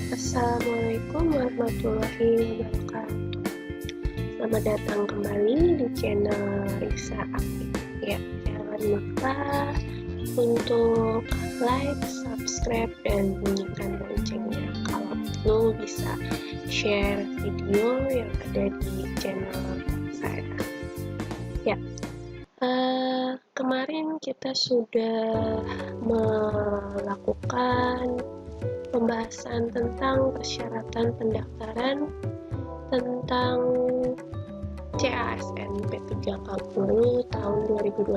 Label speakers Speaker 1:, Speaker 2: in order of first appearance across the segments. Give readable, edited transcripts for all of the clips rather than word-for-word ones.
Speaker 1: Assalamualaikum warahmatullahi wabarakatuh. Selamat datang kembali di channel Risa Afif. Ya, jangan lupa untuk like, subscribe, dan bunyikan loncengnya. Kalau perlu bisa share video yang ada di channel saya. Ya, kemarin kita sudah melakukan pembahasan tentang persyaratan pendaftaran tentang CASN P3K tahun 2021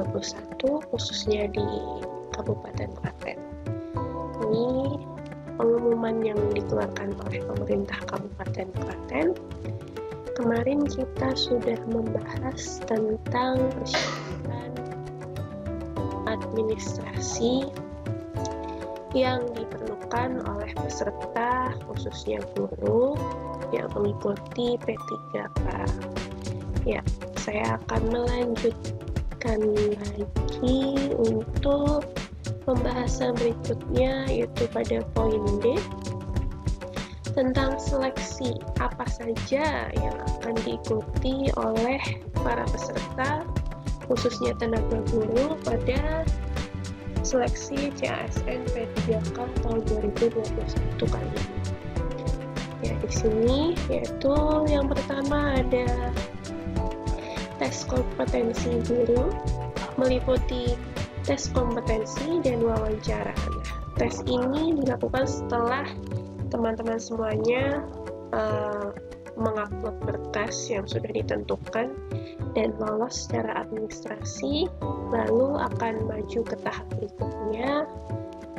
Speaker 1: khususnya di Kabupaten Klaten. Ini pengumuman yang dikeluarkan oleh pemerintah Kabupaten Klaten. Kemarin kita sudah membahas tentang persyaratan administrasi yang diperlukan oleh peserta, khususnya guru yang mengikuti P3K. Ya, saya akan melanjutkan lagi untuk pembahasan berikutnya, yaitu pada poin D tentang seleksi apa saja yang akan diikuti oleh para peserta, khususnya tenaga guru pada seleksi CASN P3K tahun 2021 kali ini. Ya, di sini yaitu yang pertama ada tes kompetensi guru, meliputi tes kompetensi dan wawancara. Nah, tes ini dilakukan setelah teman-teman semuanya mengupload berkas yang sudah ditentukan dan lolos secara administrasi, lalu akan maju ke tahap berikutnya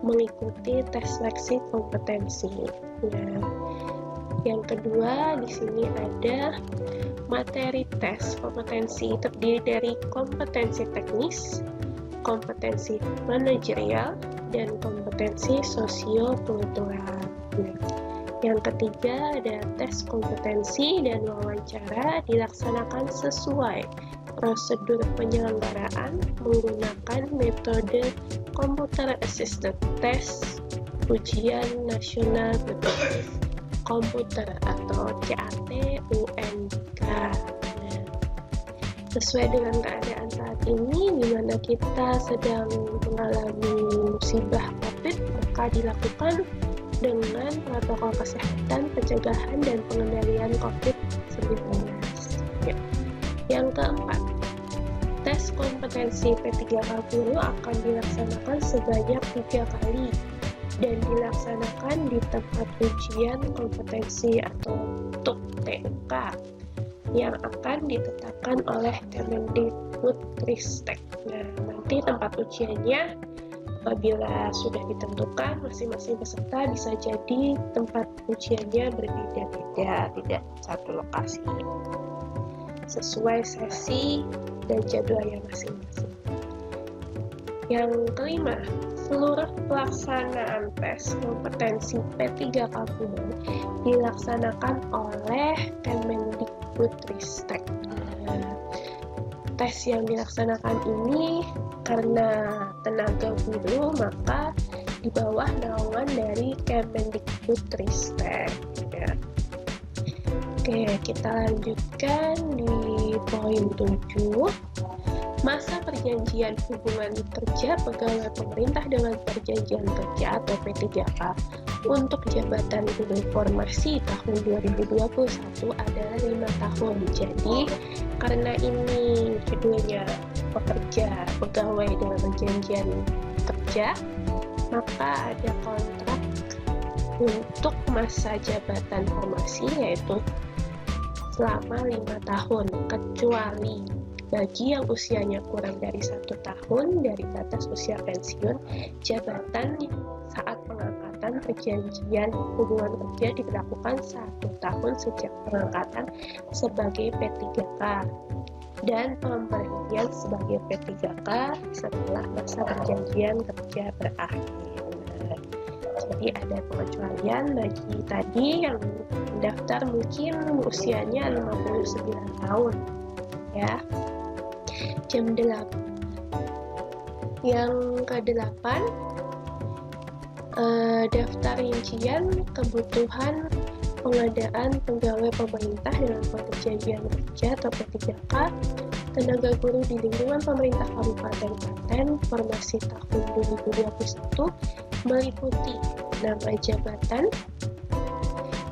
Speaker 1: mengikuti tes seleksi kompetensi. Nah, yang kedua di sini ada materi tes kompetensi, terdiri dari kompetensi teknis, kompetensi manajerial, dan kompetensi sosio-kultural. Yang ketiga ada tes kompetensi dan wawancara dilaksanakan sesuai prosedur penyelenggaraan menggunakan metode Computer Assisted Test Ujian Nasional Berbasis Komputer atau CAT UNBK. Nah, sesuai dengan keadaan saat ini di mana kita sedang mengalami musibah COVID, maka dilakukan dengan protokol kesehatan, pencegahan, dan pengendalian COVID-19. Ya. Yang keempat, tes kompetensi P3K guru akan dilaksanakan sebanyak 3 kali dan dilaksanakan di tempat ujian kompetensi atau TUK yang akan ditetapkan oleh Kemendikbudristek. Nah, nanti tempat ujiannya apabila sudah ditentukan, masing-masing peserta bisa jadi tempat ujiannya berbeda-beda, tidak satu lokasi, sesuai sesi dan jadwalnya masing-masing. Yang kelima, seluruh pelaksanaan tes kompetensi P3K dilaksanakan oleh Kemendikbudristek. Tes yang dilaksanakan ini karena tenaga guru maka di bawah naungan dari Kemendikbudristek. Ya. Oke, kita lanjutkan di poin 7. Masa perjanjian hubungan kerja pegawai pemerintah dengan perjanjian kerja atau P3K untuk jabatan guru formasi tahun 2021 adalah 5 tahun. Jadi, karena ini judulnya pekerja pegawai dengan perjanjian kerja, maka ada kontrak untuk masa jabatan formasi yaitu selama 5 tahun, kecuali bagi yang usianya kurang dari 1 tahun dari batas usia pensiun, jabatan saat pengangkatan perjanjian hubungan kerja diberlakukan 1 tahun sejak pengangkatan sebagai P3K dan pemberhentian sebagai P3K setelah masa perjanjian kerja berakhir. Jadi ada pengecualian bagi tadi yang mendaftar mungkin usianya 59 tahun, ya. Jam 8. Yang ke-8, Daftar rincian kebutuhan pengadaan pegawai pemerintah dengan perjanjian kerja atau P3K, tenaga guru di lingkungan pemerintah Kabupaten Klaten, Formasi tahun 2021 meliputi nama jabatan,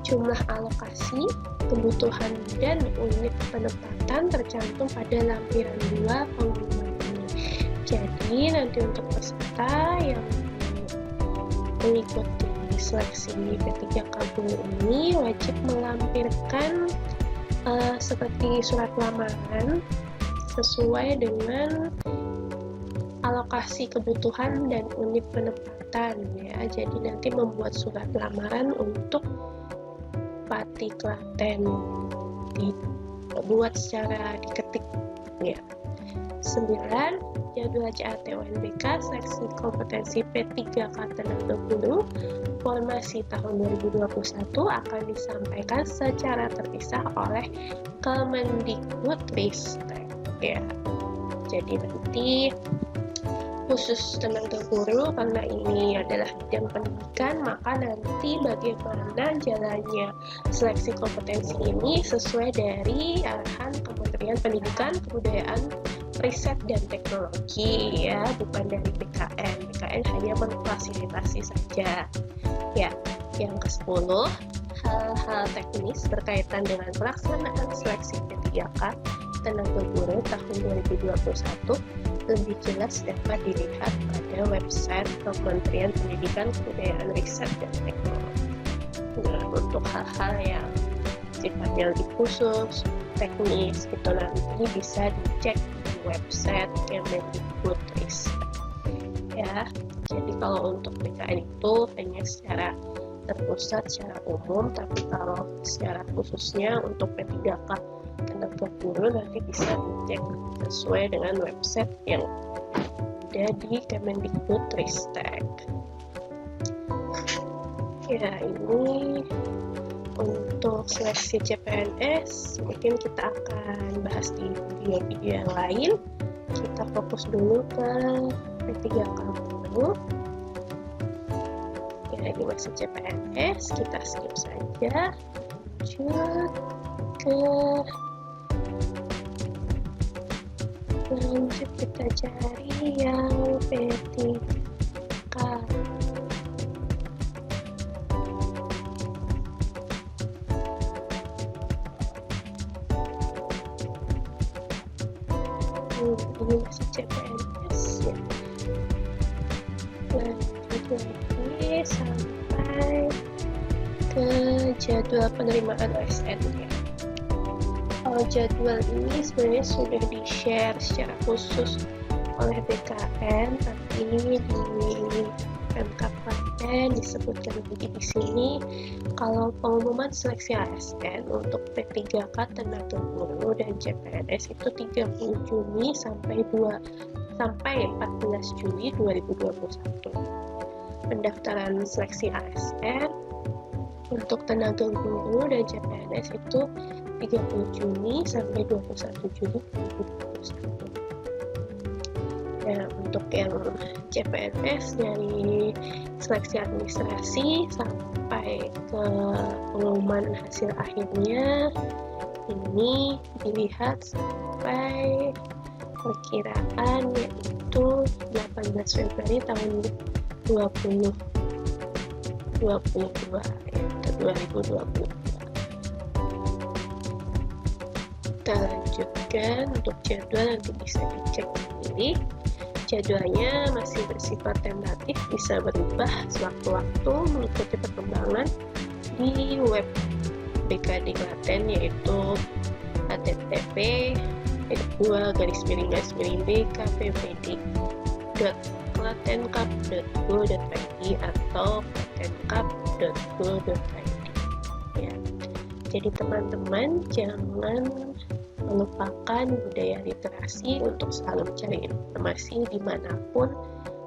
Speaker 1: jumlah alokasi, kebutuhan dan unit penempatan tercantum pada lampiran 2 pengumuman ini. Jadi nanti untuk peserta yang mengikuti seleksi P3K guru ini wajib melampirkan seperti surat lamaran sesuai dengan alokasi kebutuhan dan unit penempatan ya. Jadi nanti membuat surat lamaran untuk Pati Klaten dibuat secara diketik ya. 9. Jadwal CAT UNBK seleksi kompetensi P3K tenaga guru formasi tahun 2021 akan disampaikan secara terpisah oleh Kemendikbudristek ya. Jadi nanti khusus tenaga guru karena ini adalah bidang pendidikan, maka nanti bagaimana jalannya seleksi kompetensi ini sesuai dari arahan Kementerian Pendidikan, Kebudayaan, Riset dan Teknologi ya, bukan dari BKN. BKN hanya memfasilitasi saja. Ya, yang ke-10, hal-hal teknis berkaitan dengan pelaksanaan seleksi P3K tenaga guru tahun 2021 lebih jelas dapat dilihat pada website Kementerian Pendidikan, Kebudayaan, Riset dan Teknologi. Nah, untuk hal-hal yang sifatnya lebih khusus, teknis, itu nanti bisa dicek di website Kemendikbudristek ya. Jadi kalau untuk BKN itu hanya secara terpusat, secara umum, tapi kalau secara khususnya untuk P3K tenaga guru nanti bisa dicek sesuai dengan website yang ada di Kemendikbudristek. Ya, ini untuk seleksi CPNS mungkin kita akan bahas di video-video yang lain. Kita fokus dulu ke P3K guru. Ya, ini masih CPNS, kita skip saja. Lanjut kita cari yang P3K. Ini masih CPNS ya. Lanjut lagi sampai ke jadwal penerimaan ASN ya. Jadwal ini sebenarnya sudah di-share secara khusus oleh BKN, tapi di Pemkab Klaten disebutkan lagi di sini kalau pengumuman seleksi ASN untuk P3K tenaga guru dan CPNS itu 30 Juni sampai 14 Juli 2021. Pendaftaran seleksi ASN untuk tenaga guru dan CPNS itu 30 Juni sampai 21 Juli 2021. Nah, untuk yang CPNS dari seleksi administrasi sampai ke pengumuman hasil akhirnya ini dilihat sampai perkiraan yaitu 18 Februari tahun 2022 yaitu 2022. Kita lanjutkan untuk jadwal, nanti bisa dicek sendiri. Jadwalnya masih bersifat tentatif, bisa berubah sewaktu-waktu mengikuti perkembangan di web BKD Klaten yaitu http://bkppd.klatenkap.go.id atau klatenkap.go.id ya. Jadi teman-teman jangan melupakan budaya literasi untuk selalu mencari informasi dimanapun,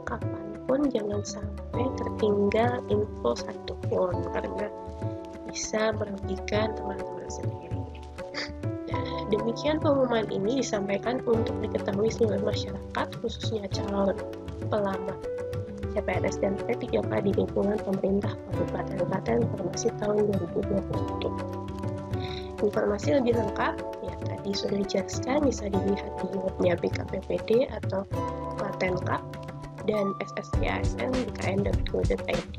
Speaker 1: kapanpun, jangan sampai tertinggal info satupun karena bisa merugikan teman-teman sendiri. Nah, demikian pengumuman ini disampaikan untuk diketahui seluruh masyarakat, khususnya calon pelamar CPNS dan P3K di lingkungan pemerintah Kabupaten Klaten informasi tahun 2021. Informasi lebih lengkap ya tadi sudah dijelaskan, bisa dilihat di webnya BKPPD atau Klatenkap dan SSCASN bkn.go.id,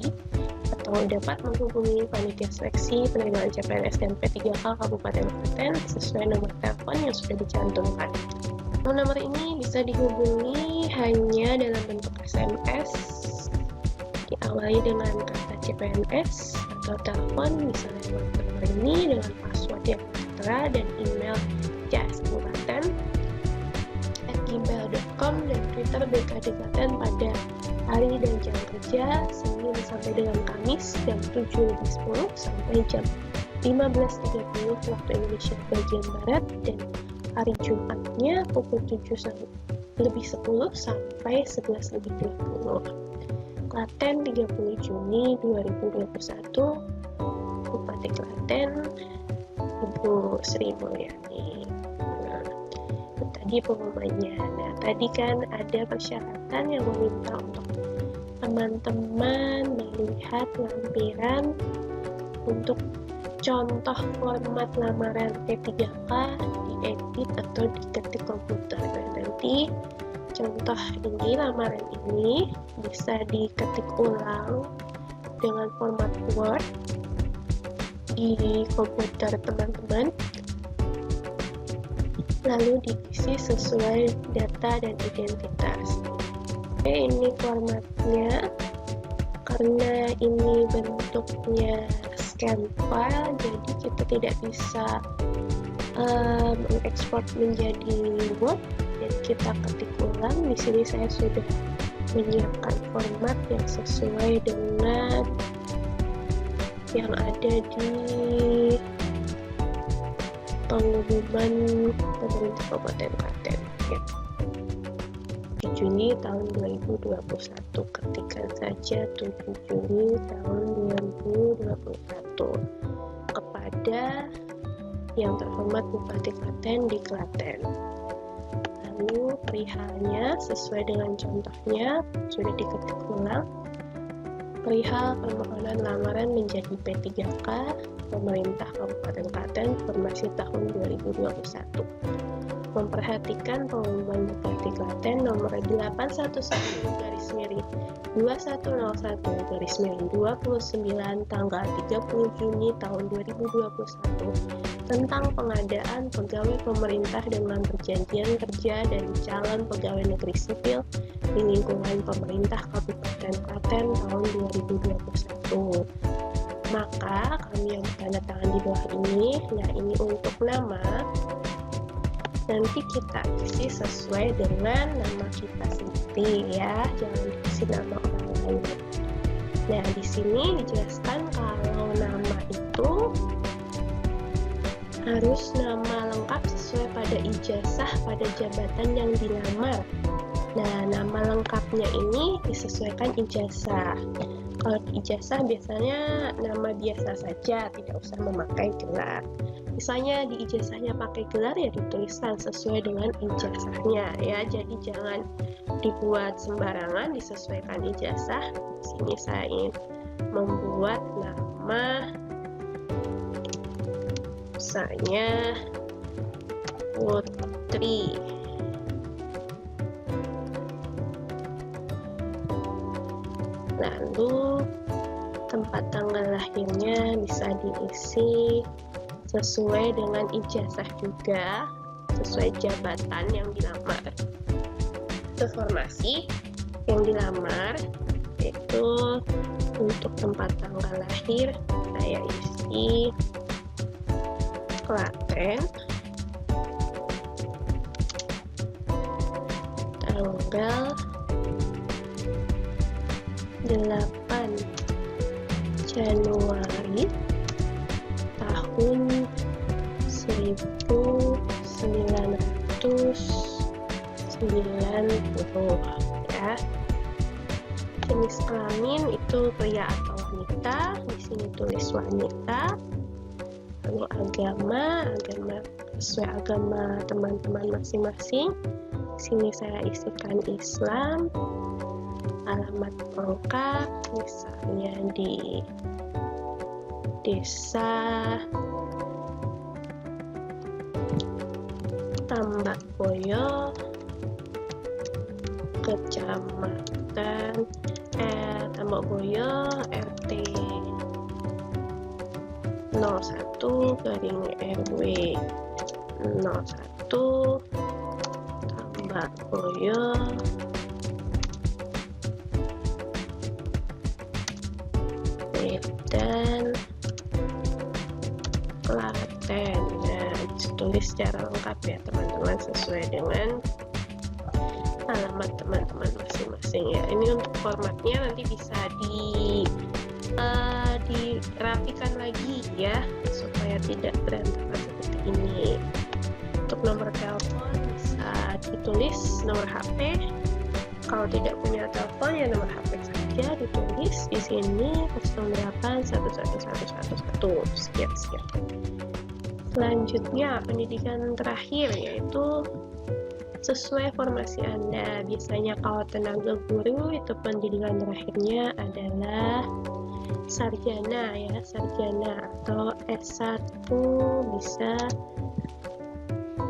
Speaker 1: atau dapat menghubungi panitia seleksi penerimaan CPNS dan P3K Kabupaten Klaten sesuai nomor telepon yang sudah dicantumkan. Nomor ini bisa dihubungi hanya dalam bentuk SMS, diawali dengan kata CPNS, atau telepon bisa lewat nomor ini dengan password yang tertera dan email csklaten@gmail.com dan Twitter BKD Klaten pada hari dan jam kerja Senin sampai dengan Kamis jam 7.10 sampai jam 15.30 waktu Indonesia bagian Barat, dan hari Jumatnya pukul 7.10 sampai 11.20. Klaten 30 Juni 2021, Bupati Klaten Ibu Sri Mulyani. Tadi pengumumannya. Nah, tadi kan ada persyaratan yang meminta untuk teman-teman melihat lampiran untuk contoh format lamaran P3K diedit atau diketik komputer. Nah, nanti contoh ini, lamaran ini bisa diketik ulang dengan format Word di komputer teman-teman, lalu diisi sesuai data dan identitas. Oke, ini formatnya. Karena ini bentuknya scan file, jadi kita tidak bisa mengekspor menjadi Word, dan kita ketik ulang. Di sini saya sudah menyiapkan format yang sesuai dengan yang ada di pengumuman pemerintah Kabupaten Klaten ya. Juni tahun 2021, ketikkan saja 7 Juni tahun 2021 kepada yang terhormat Bupati Klaten di Klaten. Lalu perihalnya sesuai dengan contohnya sudah diketik ulang. Perihal permohonan lamaran menjadi P3K Pemerintah Kabupaten Klaten informasi tahun 2021. Memperhatikan pengumuman Bupati Klaten nomor 811/2101/29 tanggal 30 Juni tahun 2021 tentang pengadaan pegawai pemerintah dengan perjanjian kerja dan calon pegawai negeri sipil di lingkungan pemerintah Kabupaten Klaten tahun 2021. Maka kami yang tanda tangan di bawah ini, nah ini untuk nama, nanti kita isi sesuai dengan nama kita sendiri ya, jangan diisi nama orang lain. Nah, di sini dijelaskan kalau nama itu harus nama lengkap sesuai pada ijazah pada jabatan yang dilamar. Nah, nama lengkapnya ini disesuaikan ijazah. Kalau ijazah biasanya nama biasa saja, tidak usah memakai gelar. Misalnya di ijazahnya pakai gelar ya dituliskan sesuai dengan ijazahnya ya. Jadi jangan dibuat sembarangan, disesuaikan ijazah. Di sini saya ingin membuat nama misalnya Putri. Lalu tempat tanggal lahirnya bisa diisi sesuai dengan ijazah juga, sesuai jabatan yang dilamar. Informasi yang dilamar yaitu untuk tempat tanggal lahir saya isi Klaten, tanggal 8 Januari tahun 1990 ya. Jenis kelamin itu pria atau wanita, di sini tulis wanita. Lalu agama sesuai agama teman-teman masing-masing. Di sini saya isikan Islam. alamat lengkap, misalnya di Desa Tambak Boyo, Kecamatan Tambak Boyo, RT 01 garing RW 01 Tambak Boyo, Medan, Klaten. Nah, ditulis secara lengkap ya teman-teman, sesuai dengan alamat teman-teman masing-masing ya. Ini untuk formatnya nanti bisa dirapikan lagi ya, supaya tidak berantakan seperti ini. Untuk nomor telepon bisa ditulis nomor HP. Kalau tidak punya telepon ya nomor HP saja ditulis di sini 08111111 sekian. Selanjutnya pendidikan terakhir, yaitu sesuai formasi Anda. Biasanya kalau tenaga guru itu pendidikan terakhirnya adalah sarjana ya, sarjana atau S1, bisa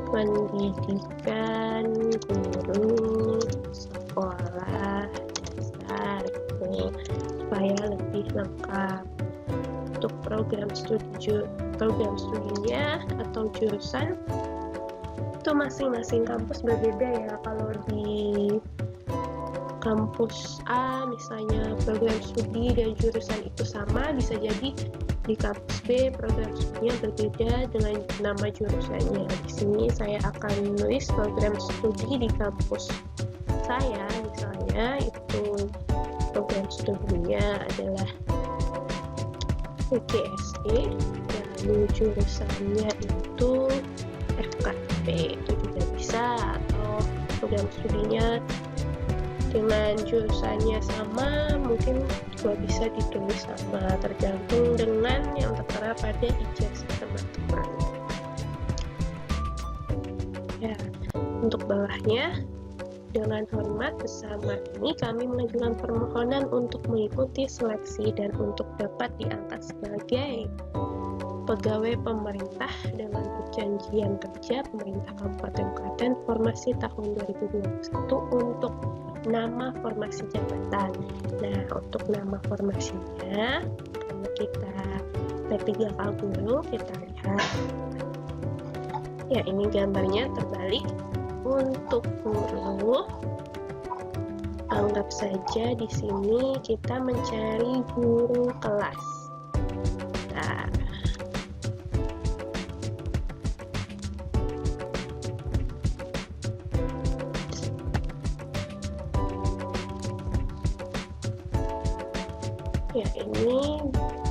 Speaker 1: pendidikan guru sekolah dasar gitu, supaya lebih lengkap. Untuk program studinya atau jurusan itu masing-masing kampus berbeda ya. Kalau di kampus A misalnya program studi dan jurusan itu sama, bisa jadi di kampus B program studinya berbeda dengan nama jurusannya. Di sini saya akan menulis program studi di kampus saya, misalnya itu program studinya adalah PGSD, lalu jurusannya itu FKP, itu juga bisa, atau program studinya dengan jurusannya sama, mungkin juga bisa ditulis sama, tergantung dengan yang tertera pada ijazah teman-teman ya. Untuk bawahnya, dengan hormat bersama ini kami mengajukan permohonan untuk mengikuti seleksi dan untuk dapat diangkat sebagai pegawai pemerintah dengan perjanjian kerja pemerintah Kabupaten Klaten formasi tahun 2021 untuk nama formasi jabatan. Nah, untuk nama formasinya, karena kita P3K guru, kita lihat ya, ini gambarnya terbalik. Untuk guru, anggap saja di sini kita mencari guru kelas. Nah, ya ini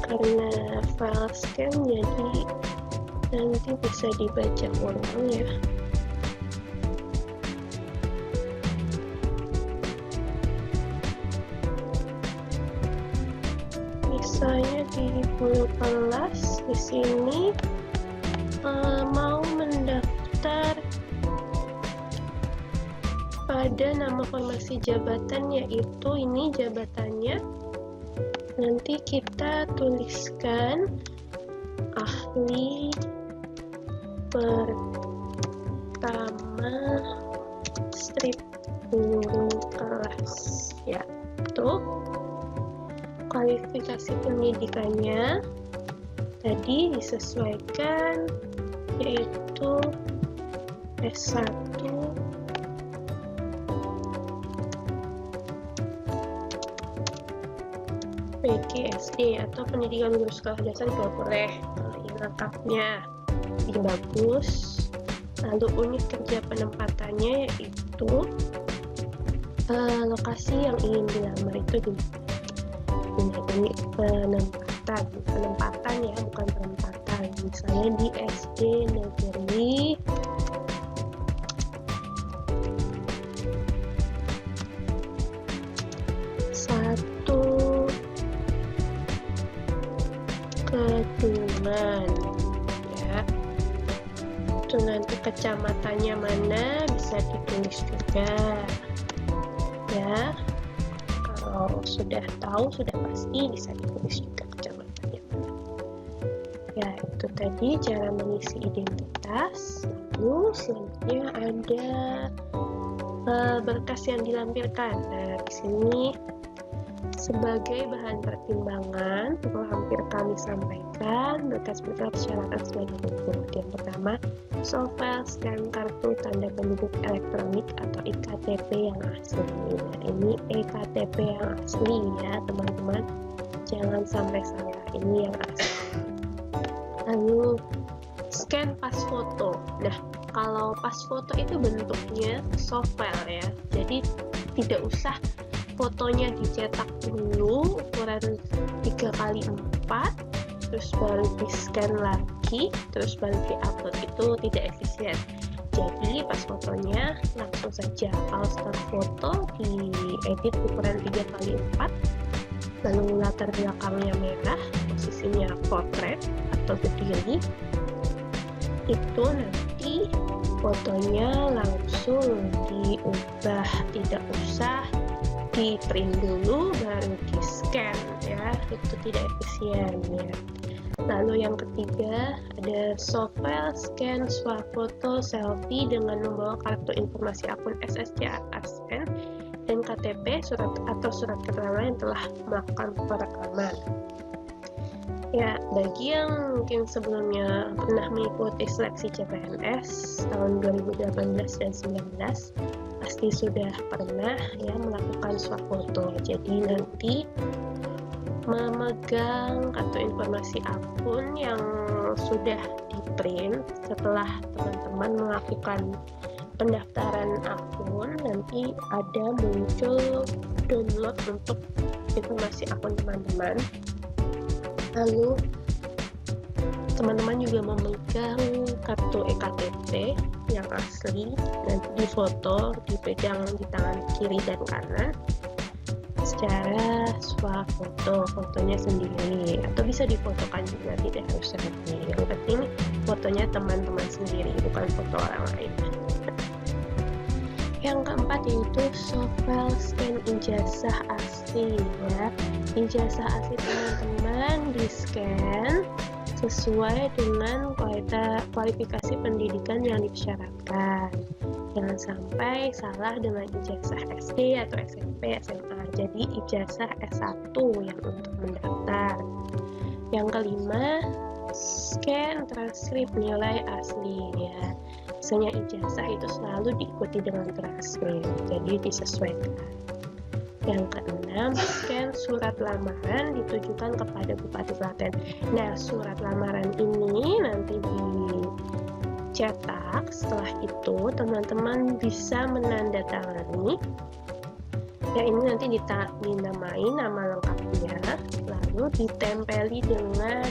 Speaker 1: karena file scan jadi nanti bisa dibaca ulang ya. Misalnya di guru kelas di sini mau mendaftar pada nama formasi jabatan, yaitu ini jabatannya. Nanti kita tuliskan ahli pertama strip guru kelas ya. Tuh kualifikasi pendidikannya tadi disesuaikan, yaitu S1 PGSD atau pendidikan guru sekolah dasar juga boleh. Kalau yang lengkapnya lebih bagus. Lalu unit kerja penempatannya, yaitu lokasi yang ingin dilamar itu di unit penempatan ya, bukan penempatan. Misalnya di SD negeri Kedungan ya, itu nanti kecamatannya mana bisa ditulis juga ya. Kalau sudah tahu, sudah pasti, bisa ditulis juga kecamatannya. Ya, itu tadi cara mengisi identitas. Lalu selanjutnya ada berkas yang dilampirkan. Nah, di sini sebagai bahan pertimbangan, hampir kami sampaikan berkas-berkas persyaratan sebagai berikut. Yang pertama, softfile scan kartu tanda penduduk elektronik atau iktp yang asli. Nah, ini iktp yang asli ya teman-teman, jangan sampai salah, ini yang asli. Lalu scan pas foto. Nah, kalau pas foto itu bentuknya softfile ya, jadi tidak usah fotonya dicetak dulu ukuran 3x4 terus baru di scan lagi terus baru di-upload, itu tidak efisien. Jadi pas fotonya langsung saja, kalau setelah foto diedit ukuran 3x4, lalu latar belakangnya merah, posisinya portrait atau berdiri, itu nanti fotonya langsung diubah, tidak usah di print dulu baru di scan ya, itu tidak efisien ya. Lalu yang ketiga ada softfile scan swafoto selfie dengan membawa kartu informasi akun SSC ASN dan KTP surat atau surat keterangan yang telah melakukan perekaman. Ya, bagi yang mungkin sebelumnya pernah mengikuti seleksi CPNS tahun 2018 dan 2019 pasti sudah pernah ya melakukan swafoto. Jadi nanti memegang kartu informasi akun yang sudah di print setelah teman-teman melakukan pendaftaran akun, nanti ada muncul download untuk informasi akun teman-teman. Lalu teman-teman juga memegang kartu ektp yang asli, nanti difoto, dipegang di tangan kiri dan kanan secara swafoto, fotonya sendiri, atau bisa difotokan juga, tidak harus sendiri. Yang penting fotonya teman-teman sendiri, bukan foto orang lain. Yang keempat yaitu softfile scan ijazah asli ya. Ijazah asli teman-teman di scan sesuai dengan kualifikasi pendidikan yang disyaratkan. Jangan sampai salah dengan ijazah SD atau SMP, SMA. Jadi ijazah S1 yang untuk mendaftar. Yang kelima, scan transkrip nilai asli ya. Biasanya ijazah itu selalu diikuti dengan transkrip, jadi disesuaikan. Yang keenam, scan surat lamaran ditujukan kepada Bupati Klaten. Nah, surat lamaran ini nanti dicetak, setelah itu teman-teman bisa menandatangani. Ya, ini nanti dinamai nama lengkapnya, lalu ditempeli dengan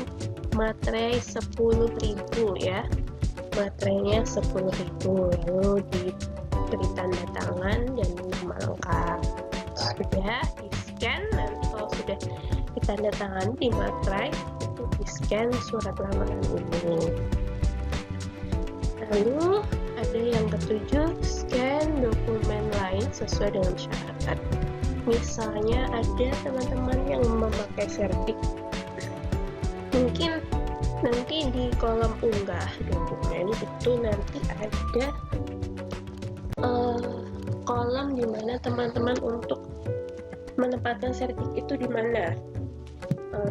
Speaker 1: materai 10.000 ya. Materainya 10.000, lalu diberi tanda tangan dan nama lengkap. Sudah di scan, nanti kalau sudah ditanda tangan di materai itu di scan surat lamaran ini. Lalu ada yang ketujuh, scan dokumen lain sesuai dengan syarat. Misalnya ada teman-teman yang memakai sertik, mungkin nanti di kolom unggah dokumen itu nanti ada kolom di mana teman-teman untuk menempatkan sertik itu di mana.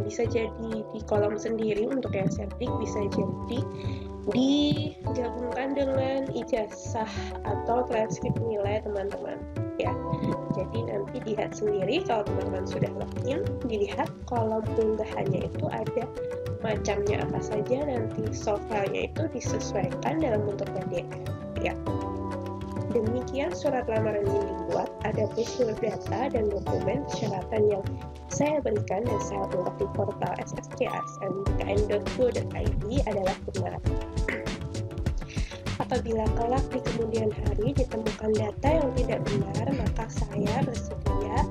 Speaker 1: Bisa jadi di kolom sendiri untuk yang sertik, bisa jadi digabungkan dengan ijazah atau transkrip nilai teman-teman ya. Jadi nanti dilihat sendiri, kalau teman-teman sudah login, dilihat kolom unggahannya itu ada macamnya apa saja, nanti softfile-nya itu disesuaikan dalam bentuk PDF ya. Demikian surat lamaran ini dibuat, ada seluruh data dan dokumen persyaratan yang saya berikan dan saya unggah di portal sscsn.bkn.go.id adalah benar. Apabila kelak di kemudian hari ditemukan data yang tidak benar, maka saya bersedia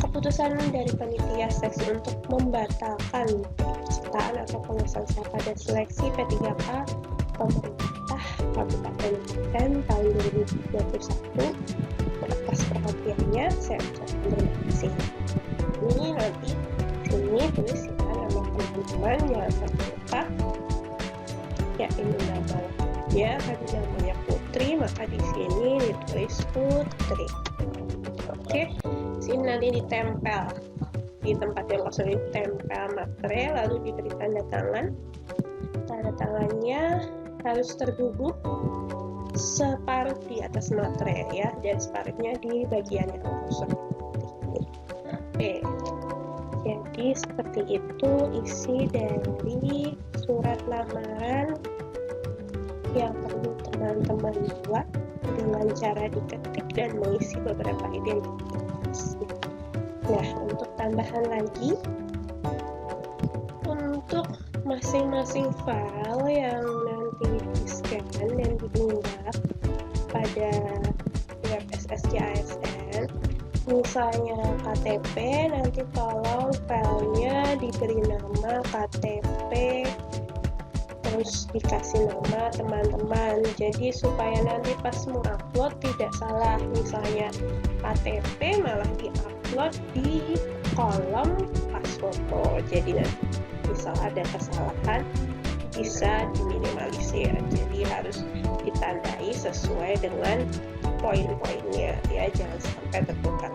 Speaker 1: keputusan dari panitia seleksi untuk membatalkan pesertaan atau pengesahan pada seleksi P3K pemerintah Kabupaten Klaten tahun 2021 atas perhatiannya. Saya ucapkan terima kasih. Ini nanti sini tulis ya nama teman-teman, jangan terlupa. Ya, ini nama ya, tadi namanya Putri, maka di sini ditulis Putri. Oke, sini nanti ditempel di tempat yang kosong, ditempel materai, lalu diberi tanda tangan. Tanda tangannya harus terbubuk separuh di atas materai ya, dan separuhnya di bagian yang kosong. Oke, jadi seperti itu isi dari surat lamaran yang perlu teman-teman buat dengan cara diketik dan mengisi beberapa identitas. Nah, untuk tambahan lagi, untuk masing-masing file yang nanti di-scan dan diunggah pada web SSC ASN, misalnya KTP, nanti tolong filenya diberi nama KTP, terus dikasih nama teman-teman, jadi supaya nanti pas mau upload tidak salah. Misalnya KTP malah diupload di kolom pas foto, jadi nanti bisa ada kesalahan, bisa diminimalisir. Jadi harus ditandai sesuai dengan poin-poinnya ya, jangan sampai tertukar.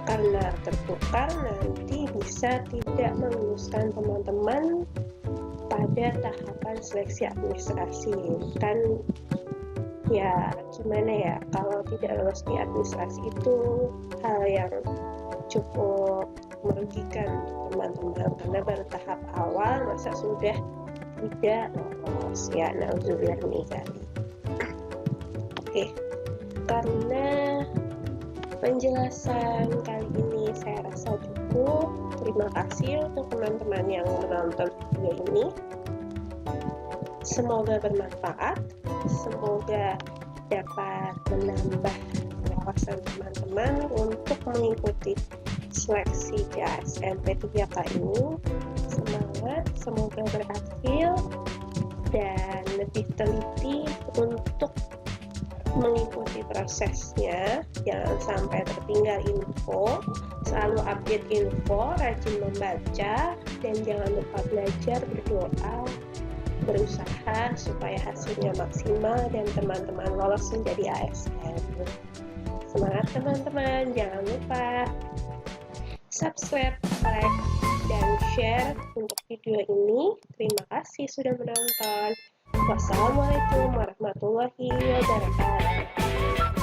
Speaker 1: Karena tertukar nanti bisa tidak meluluskan teman-teman pada tahapan seleksi administrasi. Kan ya gimana ya, kalau tidak lolos di administrasi itu hal yang cukup merugikan teman-teman, karena baru tahap awal masa sudah tidak lolos ya, nauzubillah min dzalik. Oke, karena penjelasan kali ini saya rasa cukup. Terima kasih untuk teman-teman yang menonton video ini. Semoga bermanfaat, semoga dapat menambah wawasan teman-teman untuk mengikuti seleksi ASN P3K ini. Semangat, semoga berhasil dan lebih teliti untuk mengikuti prosesnya, jangan sampai tertinggal info, selalu update info, rajin membaca, dan jangan lupa belajar, berdoa, berusaha supaya hasilnya maksimal dan teman-teman lolos menjadi ASN. Semangat teman-teman, jangan lupa subscribe, like, dan share untuk video ini. Terima kasih sudah menonton. Wassalamualaikum warahmatullahi wabarakatuh.